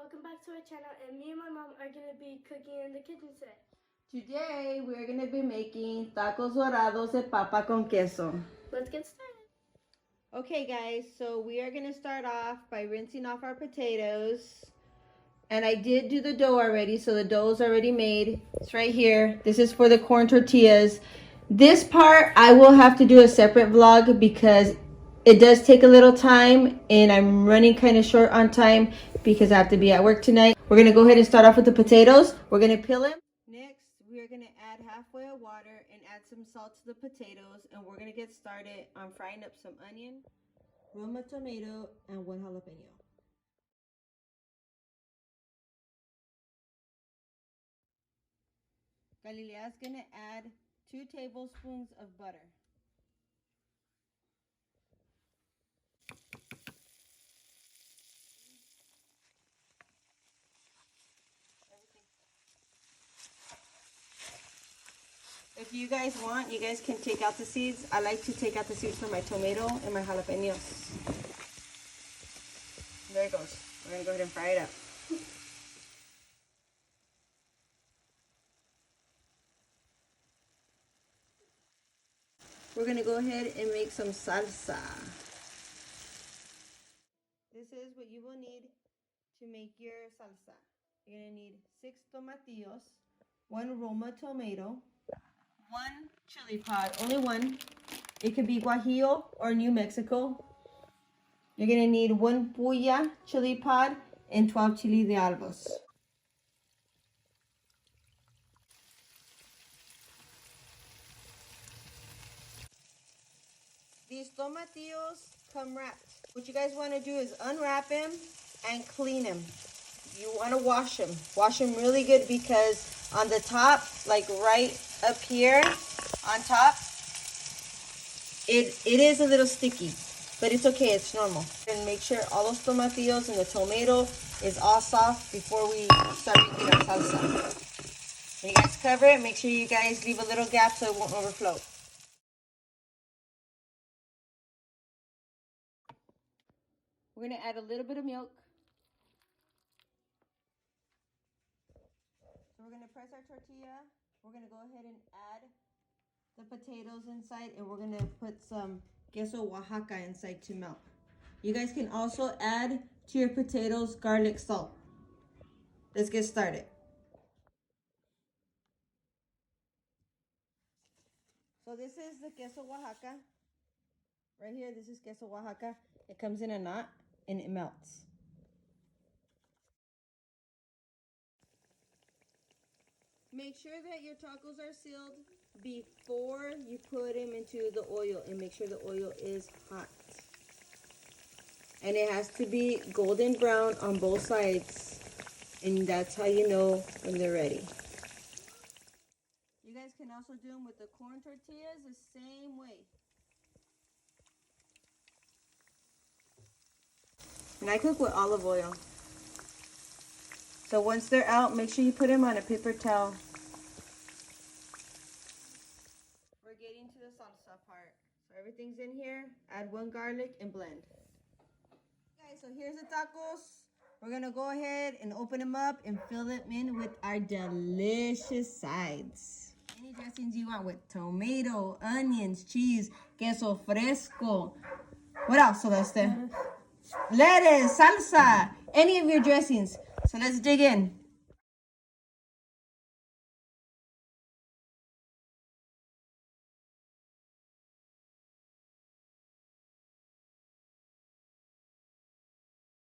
welcome back to our channel, and me and my mom are going to be cooking in the kitchen today. Today we're going to be making tacos dorados de papa con queso. Let's get started. Okay guys, so we are going to start off by rinsing off our potatoes. And I did do the dough already, so the dough is already made. It's right here. This is for the corn tortillas. This part I will have to do a separate vlog because it does take a little time and I'm running kind of short on time because I have to be at work tonight. We're going to go ahead and start off with the potatoes. We're going to peel them. Next, we are going to add halfway of water and add some salt to the potatoes. And we're going to get started on frying up some onion, Roma tomato, and one jalapeno. Galilea's going to add 2 tablespoons of butter. If you guys want, you guys can take out the seeds. I like to take out the seeds for my tomato and my jalapenos. There it goes. We're going to go ahead and fry it up. We're going to go ahead and make some salsa. This is what you will need to make your salsa. You're going to need 6 tomatillos, 1 Roma tomato, 1 chili pod, only 1. It could be Guajillo or New Mexico. You're going to need 1 puya chili pod and 12 chili de albos. These tomatillos come wrapped. What you guys want to do is unwrap them and clean them. You want to wash them. Wash them really good because on the top, like right up here on top, it is a little sticky, but it's okay. It's normal. And make sure all those tomatillos and the tomato is all soft before we start making our salsa. When you guys cover it, make sure you guys leave a little gap so it won't overflow. We're going to add a little bit of milk. So we're going to press our tortilla. We're going to go ahead and add the potatoes inside, and we're going to put some queso Oaxaca inside to melt. You guys can also add to your potatoes garlic salt. Let's get started. So this is the queso Oaxaca. Right here, this is queso Oaxaca. It comes in a knot and it melts. Make sure that your tacos are sealed before you put them into the oil, and make sure the oil is hot. And it has to be golden brown on both sides, and that's how you know when they're ready. You guys can also do them with the corn tortillas the same way. And I cook with olive oil. So once they're out, make sure you put them on a paper towel. We're getting to the salsa part. So everything's in here. Add 1 garlic and blend. Okay, so here's the tacos. We're going to go ahead and open them up and fill them in with our delicious sides. Any dressings you want with tomato, onions, cheese, queso fresco. What else, Celeste? Lettuce, salsa, any of your dressings. So let's dig in.